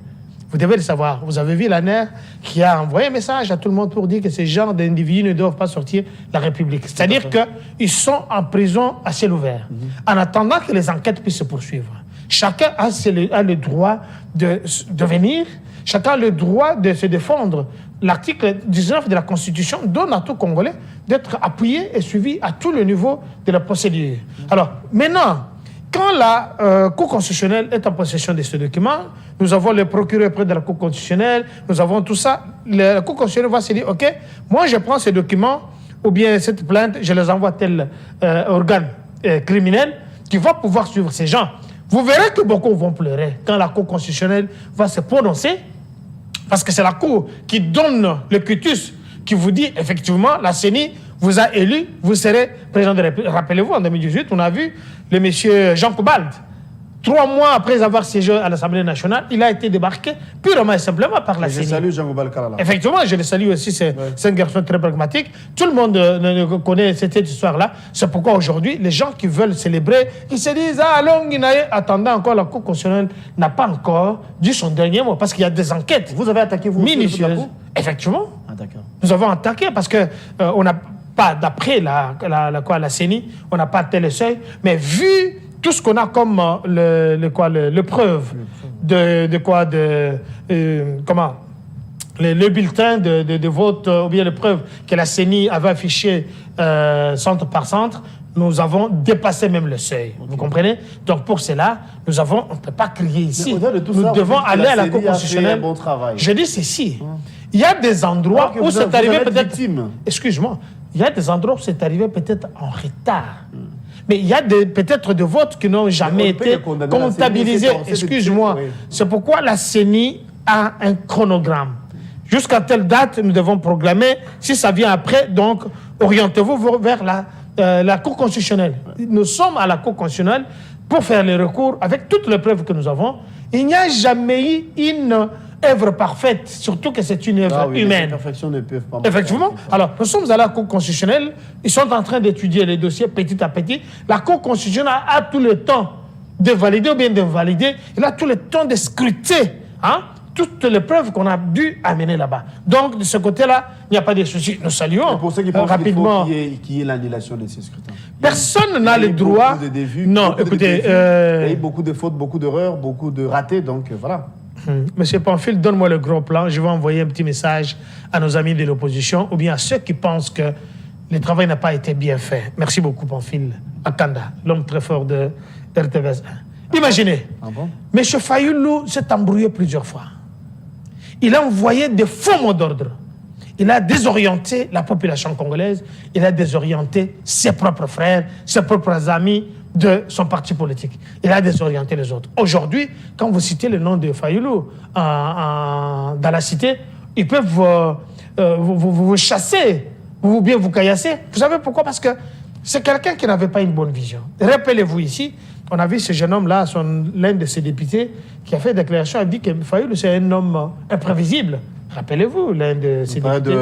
Vous devez le savoir. Vous avez vu la NER qui a envoyé un message à tout le monde pour dire que ces gens d'individus ne doivent pas sortir de la République. C'est-à-dire qu'ils sont en prison à ciel ouvert, en attendant que les enquêtes puissent se poursuivre. Chacun a le droit de venir, chacun a le droit de se défendre. L'article 19 de la Constitution donne à tout Congolais d'être appuyé et suivi à tout le niveau de la procédure. Alors, maintenant, quand la Cour constitutionnelle est en possession de ce document, nous avons le procureur près de la Cour constitutionnelle, nous avons tout ça, la Cour constitutionnelle va se dire, OK, moi je prends ces documents, ou bien cette plainte, je les envoie à tel organe criminel qui va pouvoir suivre ces gens. Vous verrez que beaucoup vont pleurer quand la Cour constitutionnelle va se prononcer, parce que c'est la Cour qui donne le quitus, qui vous dit, effectivement, la CENI vous a élu, vous serez président de la République. Rappelez-vous, en 2018, on a vu le monsieur Jean Koubald. 3 mois après avoir siégé à l'Assemblée nationale, il a été débarqué purement et simplement par la CENI. Je salue Jean Koubald Kalala. Effectivement, je le salue aussi, c'est un garçon très pragmatique. Tout le monde connaît cette histoire-là. C'est pourquoi aujourd'hui, les gens qui veulent célébrer, ils se disent, ah, Longuinaye, attendant encore, la Cour constitutionnelle n'a pas encore dit son dernier mot, parce qu'il y a des enquêtes. Vous avez attaqué, vous, minutieuses. Effectivement. Ah, d'accord. Nous avons attaqué parce que on n'a pas, d'après la CENI, on n'a pas tel seuil, mais vu tout ce qu'on a comme le preuve le bulletin de vote, ou bien le preuve que la CENI avait affiché centre par centre, nous avons dépassé même le seuil. Okay. Vous comprenez? Donc pour cela, on ne peut pas crier ici. Nous devons aller à la Cour constitutionnelle. Bon travail. Je dis ceci. Il y a des endroits où c'est arrivé peut-être... Excuse-moi. Il y a des endroits où c'est arrivé peut-être en retard. Mais il y a peut-être des votes qui n'ont jamais été comptabilisés. Excuse-moi. Oui. C'est pourquoi la CENI a un chronogramme. Jusqu'à telle date, nous devons programmer. Si ça vient après, donc, orientez-vous vers la Cour constitutionnelle. Nous sommes à la Cour constitutionnelle pour faire les recours avec toutes les preuves que nous avons. Il n'y a jamais eu une œuvre parfaite, surtout que c'est une œuvre humaine. Les imperfections ne peuvent pas... Effectivement. Alors, nous sommes à la Cour constitutionnelle. Ils sont en train d'étudier les dossiers petit à petit. La Cour constitutionnelle a tout le temps de valider ou bien d'invalider. Il a tout le temps de scruter toutes les preuves qu'on a dû amener là-bas. Donc, de ce côté-là, il n'y a pas de souci. Nous saluons pour ceux qui pensent rapidement. qu'il y ait l'annulation de ces scrutins. Personne n'a le droit... Non, écoutez... Il y a eu beaucoup de fautes, beaucoup d'erreurs, beaucoup de ratés, donc voilà. Monsieur Pamphile, donne-moi le gros plan. Je vais envoyer un petit message à nos amis de l'opposition ou bien à ceux qui pensent que le travail n'a pas été bien fait. Merci beaucoup, Pamphile. Akanda, l'homme très fort de RTVS 1. Imaginez, M. Fayoulou s'est embrouillé plusieurs fois. Il a envoyé des faux mots d'ordre. Il a désorienté la population congolaise. Il a désorienté ses propres frères, ses propres amis de son parti politique. Il a désorienté les autres. Aujourd'hui, quand vous citez le nom de Fayoulou dans la cité, ils peuvent vous chasser, ou bien vous caillasser. Vous savez pourquoi? Parce que c'est quelqu'un qui n'avait pas une bonne vision. Rappelez-vous ici, on a vu ce jeune homme-là, l'un de ses députés, qui a fait déclaration, a dit que Fayoulou, c'est un homme imprévisible. Rappelez-vous, l'un de ses députés.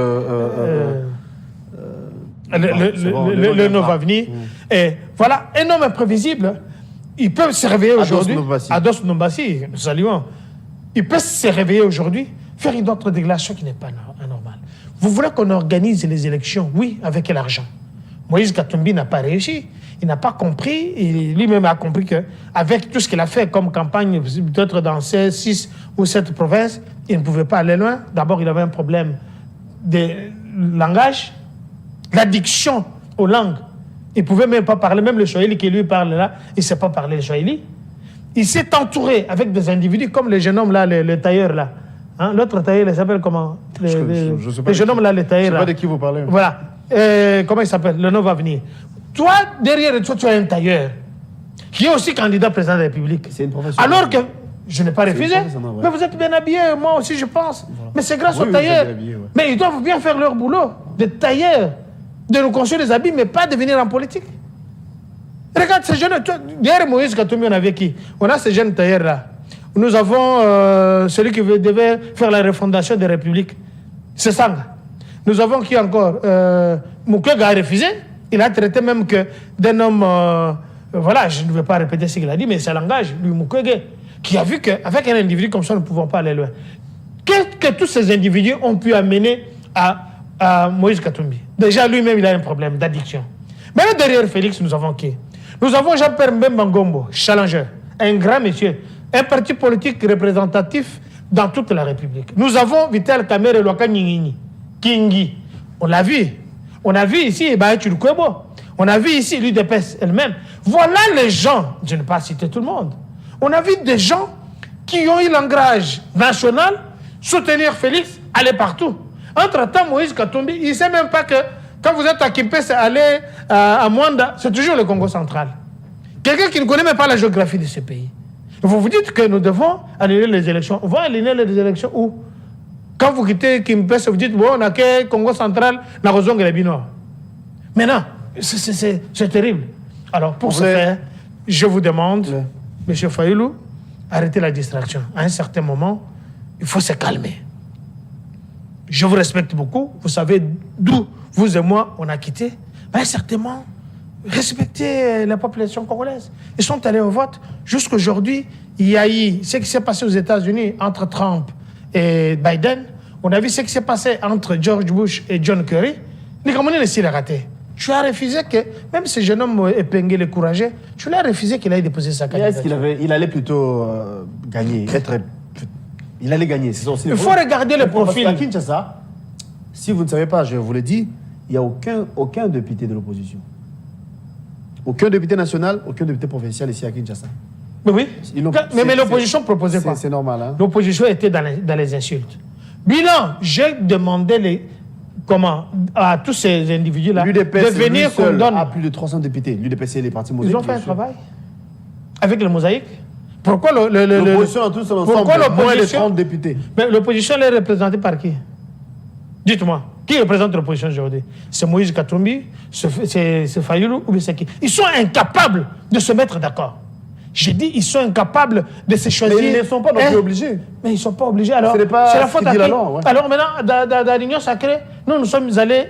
Le nom va venir. Et voilà, un homme imprévisible, il peut se réveiller aujourd'hui. Ados Nombassi, nous saluons. Il peut se réveiller aujourd'hui, faire une autre déclaration qui n'est pas normale. Vous voulez qu'on organise les élections? Oui, avec l'argent. Moïse Katumbi n'a pas réussi. Il n'a pas compris, lui-même a compris qu'avec tout ce qu'il a fait comme campagne, peut-être dans 6 ou 7 provinces, il ne pouvait pas aller loin. D'abord, il avait un problème de langage, l'addiction aux langues. Il ne pouvait même pas parler, même le Swahili qui lui parle là, il ne sait pas parler le Swahili. Il s'est entouré avec des individus comme le jeune homme là, le tailleur là. L'autre tailleur, il s'appelle comment? Le jeune homme là, le tailleur là. Je ne sais pas de qui vous parlez. Voilà. Comment il s'appelle? Le nom va venir. Toi, derrière toi, tu as un tailleur qui est aussi candidat président de la République. C'est une profession. Alors que je n'ai pas refusé. Mais vous êtes bien habillés, moi aussi je pense. Voilà. Mais c'est grâce aux tailleurs. Mais ils doivent bien faire leur boulot. Des tailleurs, de nous construire des habits, mais pas de venir en politique. Regarde ces jeunes. Derrière Moïse Katumbi, on avait qui? On a ces jeunes tailleurs-là. Nous avons celui qui devait faire la refondation des républiques. C'est Sanga. Nous avons qui encore? Mukwege a refusé. Il a traité même que d'un homme, voilà, je ne vais pas répéter ce qu'il a dit, mais c'est langage, lui, Mukwege, qui a vu qu'avec un individu comme ça, nous ne pouvons pas aller loin. Qu'est-ce que tous ces individus ont pu amener à Moïse Katumbi? Déjà, lui-même, il a un problème d'addiction. Mais là, derrière Félix, nous avons qui? Nous avons Jean-Pierre Mbemba Ngombo, challenger, un grand monsieur, un parti politique représentatif dans toute la République. Nous avons Vital Kamerhe Lwaka Nyingini, Kingi, on l'a vu. On a vu ici Baïti Lukwebo. On a vu ici l'UDPS elle-même. Voilà les gens, je ne vais pas citer tout le monde. On a vu des gens qui ont eu l'ancrage national, soutenir Félix, aller partout. Entre-temps, Moïse Katumbi, il ne sait même pas que quand vous êtes à Kimpé, aller à Mwanda, c'est toujours le Congo central. Quelqu'un qui ne connaît même pas la géographie de ce pays. Vous vous dites que nous devons annuler les élections. On va annuler les élections où? Quand vous quittez Kimpé, vous dites, bon, on a que Congo central, la raison de la Binois. Mais non, c'est terrible. Alors, pour ce faire, je vous demande, M. Fayoulou, arrêtez la distraction. À un certain moment, il faut se calmer. Je vous respecte beaucoup. Vous savez d'où vous et moi, on a quitté. Mais certainement, respectez la population congolaise. Ils sont allés au vote. Jusqu'aujourd'hui, il y a eu ce qui s'est passé aux États-Unis entre Trump et Biden. On a vu ce qui s'est passé entre George Bush et John Kerry. Les Camerounais aussi l'ont raté. Tu as refusé que, même ce jeune homme épinglé, le courageux, tu l'as refusé qu'il aille déposer sa candidature. Est-ce qu'il allait plutôt gagner, il allait gagner, c'est ça aussi. Il faut regarder le profil. À Kinshasa, si vous ne savez pas, je vous le dis, il n'y a aucun député de l'opposition. Aucun député national, aucun député provincial ici à Kinshasa. Mais oui, mais l'opposition proposait pas. C'est normal. Hein? L'opposition était dans les insultes. Bilan, j'ai demandé à tous ces individus-là de venir qu'on donne... à plus de 300 députés. L'UDPS et les partis mosaïques. Ils ont fait un travail avec le mosaïque. Pourquoi l'opposition a tous ensemble moins de 30 députés. Mais l'opposition est représentée par qui? Dites-moi. Qui représente l'opposition aujourd'hui? C'est Moïse Katumbi, c'est Fayoulou ou bien c'est qui? Ils sont incapables de se mettre d'accord. J'ai dit, ils sont incapables de se choisir. Mais ils ne sont pas non plus obligés. Mais ils ne sont pas obligés. Alors, c'est la faute à qui? ouais. Alors maintenant, dans l'Union sacrée, nous sommes allés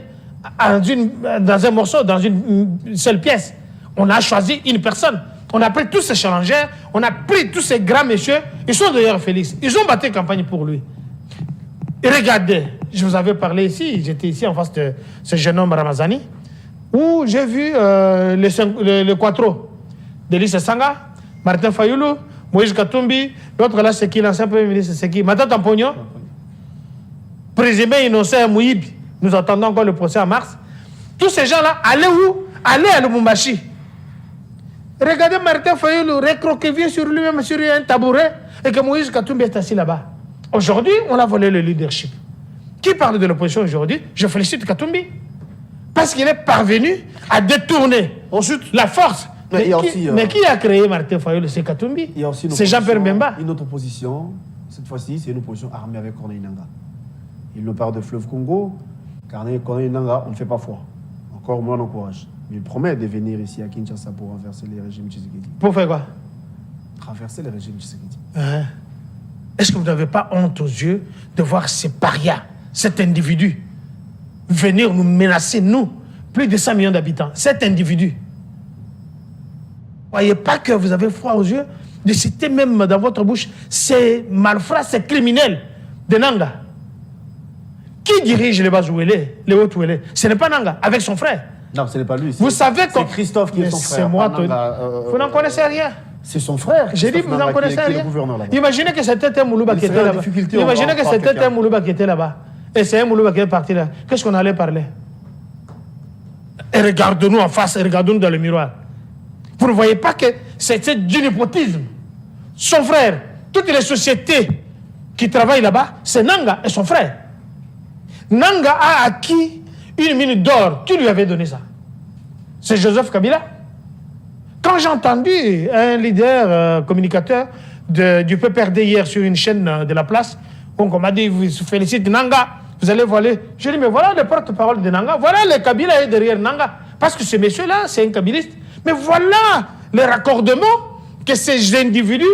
dans un morceau, dans une seule pièce. On a choisi une personne. On a pris tous ces challengers, on a pris tous ces grands messieurs. Ils sont d'ailleurs Félix. Ils ont battu campagne pour lui. Et regardez, je vous avais parlé ici, j'étais ici en face de ce jeune homme Ramazani, où j'ai vu le quattro de Lise Sanga, Martin Fayoulou, Moïse Katumbi, l'autre là, c'est qui, l'ancien premier ministre, c'est qui? Mata Tampogno, présumé innocent Mouib, nous attendons encore le procès en mars. Tous ces gens-là, allez où? Allez à Lubumbashi. Regardez Martin Fayoulou, recroquevillé sur lui-même sur un tabouret, et que Moïse Katumbi est assis là-bas. Aujourd'hui, on a volé le leadership. Qui parle de l'opposition aujourd'hui? Je félicite Katumbi. Parce qu'il est parvenu à détourner ensuite la force. Mais qui a créé Martin Fayoulou? C'est Katumbi. C'est Jean-Pierre Mbemba. Une autre opposition, cette fois-ci, c'est une opposition armée avec Corneille Nangaa. Il nous parle de fleuve Congo. Corneille Nangaa, on ne fait pas foi. Encore moins, on encourage. Mais il promet de venir ici à Kinshasa pour renverser les régimes Tshisekedi. Pour faire quoi? Renverser les régimes Tshisekedi. Est-ce que vous n'avez pas honte aux yeux de voir ces parias, cet individu, venir nous menacer, nous, plus de 100 millions d'habitants, cet individu? Voyez pas que vous avez froid aux yeux de citer même dans votre bouche ces malfrats, ces criminels de Nanga. Qui dirige les Bazouélé, les Haut-Ouélé? Ce n'est pas Nanga, avec son frère. Non, ce n'est pas lui. Vous savez c'est Christophe qui est son frère. C'est moi, vous n'en connaissez rien. C'est son frère. J'ai dit, vous n'en connaissez rien. Imaginez que c'était un Moulouba qui était là-bas. Imaginez que c'était un Moulouba qui était là-bas. Et c'est un Moulouba qui est parti là. Qu'est-ce qu'on allait parler? Et regardez-nous en face, et regardez-nous dans le miroir. Vous ne voyez pas que c'est du népotisme. Son frère, toutes les sociétés qui travaillent là-bas, c'est Nanga et son frère. Nanga a acquis une mine d'or. Qui lui avait donné ça? C'est Joseph Kabila. Quand j'ai entendu un leader communicateur du PPRD hier sur une chaîne de la place, donc on m'a dit, vous félicitez Nanga, vous allez voler. J'ai dit, mais voilà le porte-parole de Nanga, voilà le Kabila est derrière Nanga. Parce que ce monsieur-là, c'est un Kabiliste. Mais voilà le raccordement que ces individus,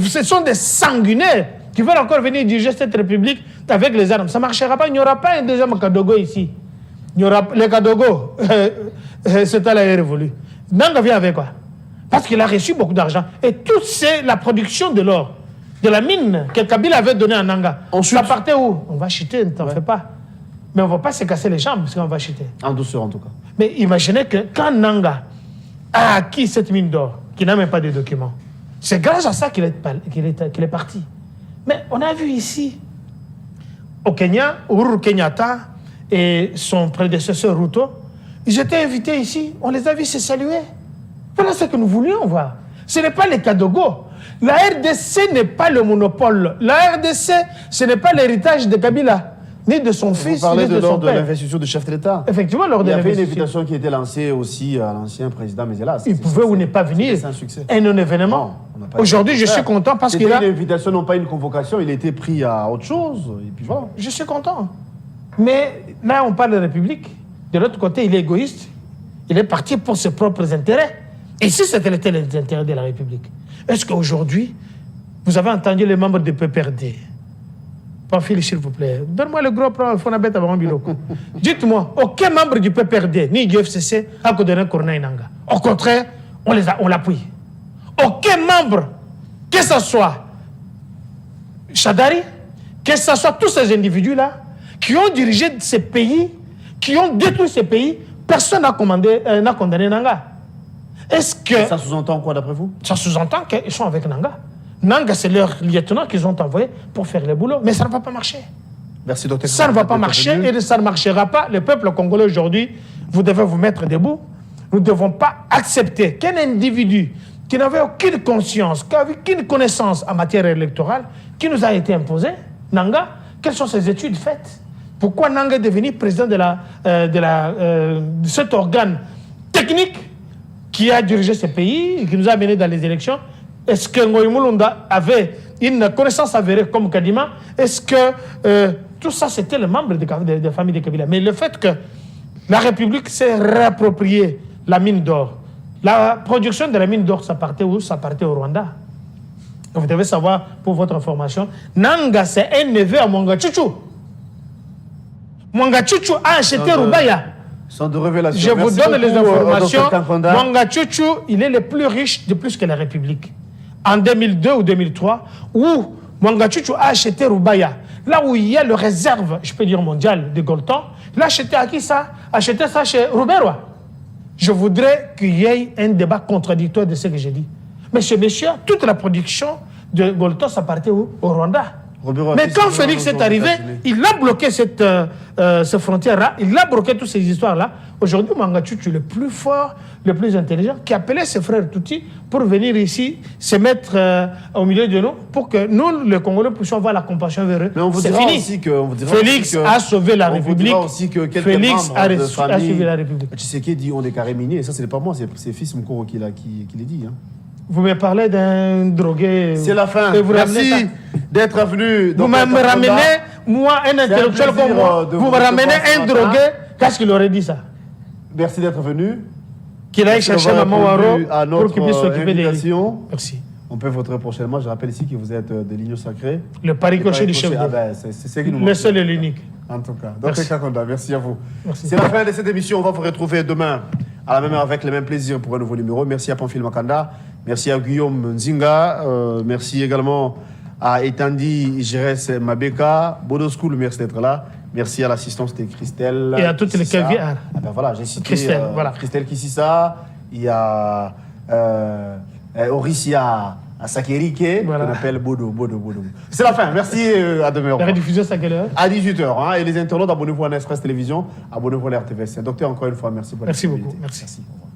ce sont des sanguinaires qui veulent encore venir diriger cette république avec les armes. Ça ne marchera pas, il n'y aura pas un deuxième Kadogo ici. Il y aura les Kadogo, c'est à la révolu. Nanga vient avec quoi? Parce qu'il a reçu beaucoup d'argent. Et tout c'est la production de l'or, de la mine que Kabila avait donnée à Nanga. Ensuite, ça partait où? On va chuter, ne t'en fais pas. Mais on ne va pas se casser les jambes parce qu'on va chuter. En douceur en tout cas. Mais imaginez que quand Nanga a acquis cette mine d'or, qui n'a même pas de documents, c'est grâce à ça qu'il est parti. Mais on a vu ici, au Kenya, Uhuru Kenyatta et son prédécesseur Ruto, ils étaient invités ici, on les a vus se saluer. Voilà ce que nous voulions voir. Ce n'est pas les Kadogo. La RDC n'est pas le monopole. La RDC, ce n'est pas l'héritage de Kabila, ni de son fils, ni de son père. Vous parlez de l'investiture du chef de l'État. Effectivement, lors de l'investiture. Il y avait une invitation qui était lancée aussi à l'ancien président Mézélas. Il pouvait ou ne pas venir. C'est un succès. Un non-événement. Aujourd'hui, je suis content parce qu'il a... C'était une invitation, non pas une convocation. Il a été pris à autre chose. Et puis voilà. Je suis content. Mais là, on parle de République. De l'autre côté, il est égoïste. Il est parti pour ses propres intérêts. Et si c'était les intérêts de la République, est-ce qu'aujourd'hui, vous avez entendu les membres du PPRD? Pamphile, s'il vous plaît. Donne-moi le gros plan, Fonabet avant un biloko. Dites-moi, aucun membre du PPRD, ni du FCC, a donné Corneille Nangaa. Au contraire, on l'appuie. Aucun membre, que ce soit Chadari, que ce soit tous ces individus-là, qui ont dirigé ces pays, qui ont détruit ces pays, personne n'a condamné Nangaa. Est-ce que... Ça sous-entend quoi d'après vous? Ça sous-entend qu'ils sont avec Nangaa. Nangaa, c'est leur lieutenant qu'ils ont envoyé pour faire le boulot. Mais ça ne va pas marcher. Merci, docteur. Ça ne va pas marcher et ça ne marchera pas. Le peuple congolais aujourd'hui, vous devez vous mettre debout. Nous ne devons pas accepter qu'un individu qui n'avait aucune conscience, qui n'avait aucune connaissance en matière électorale, qui nous a été imposé, Nangaa, quelles sont ses études faites? Pourquoi Nangaa est devenu président de cet organe technique qui a dirigé ce pays et qui nous a menés dans les élections? Est-ce que Ngoï Mulunda avait une connaissance avérée comme Kadima? Est-ce que Tout ça, c'était les membres de famille de Kabila. Mais le fait que la République s'est réappropriée la mine d'or, la production de la mine d'or, ça partait où? Ça partait au Rwanda. Vous devez savoir, pour votre information, Nanga, c'est un neveu à Mwanga Chuchu. Mwanga Chuchu a acheté Rubaya. Sans de révélation. Je vous donne les informations. Mwanga Mwanga Chuchu, il est le plus riche de plus que la République. En 2002 ou 2003, où Mwanga Chuchu a acheté Rubaya, là où il y a le réserve, je peux dire mondial, de Golton, il a acheté à qui ça? Acheté ça chez Ruberwa. Je voudrais qu'il y ait un débat contradictoire de ce que j'ai dit. Mais ce monsieur, toute la production de Golton, ça partait où? Au Rwanda. Mais quand Félix est arrivé, il a bloqué cette frontière-là, il a bloqué toutes ces histoires-là. Aujourd'hui, Mwanga Chuchu, le plus fort, le plus intelligent, qui appelait ses frères Tutsi pour venir ici se mettre au milieu de nous, pour que nous, les Congolais, puissions avoir la compassion vers eux. C'est fini. Félix a sauvé la République. Félix a sauvé la République. Tshisekedi dit on est carré minier, et ça, ce n'est pas moi, c'est fils Mukoro qui l'a dit. Hein. Vous me parlez d'un drogué. C'est la fin. Merci d'être venu. Vous me ramenez, moi, un intellectuel comme moi, vous me ramenez un drogué. Qu'est-ce qu'il aurait dit ça? Merci d'être venu. Qu'il aille chercher Maman Waro pour qu'il puisse s'occuper des livres. Merci. On peut voter prochainement. Je rappelle ici que vous êtes de l'Union Sacrée. Le pari coché du chef de c'est qui nous le seul et l'unique. En tout cas. Donc, merci à vous. C'est la fin de cette émission. On va vous retrouver demain à la même heure avec le même plaisir pour un nouveau numéro. Merci à Pamphile Makanda. Merci à Guillaume Nzinga. Merci également à Etandi Jerez Mabeka. Bodo School, merci d'être là. Merci à l'assistance de Christelle. Et à toutes les caviars. Ah ben voilà, j'ai cité Christelle, voilà. Christelle Kississa. Il y a Orissia Sakerike, qu'on appelle Bodo. C'est la fin. Merci, à demain. La rediffusion, c'est à quelle heure? À 18h. Hein, et les internautes, abonnez-vous à Nespresso Télévision, abonnez-vous à la RTVS. Docteur, encore une fois, merci pour Merci beaucoup. Merci.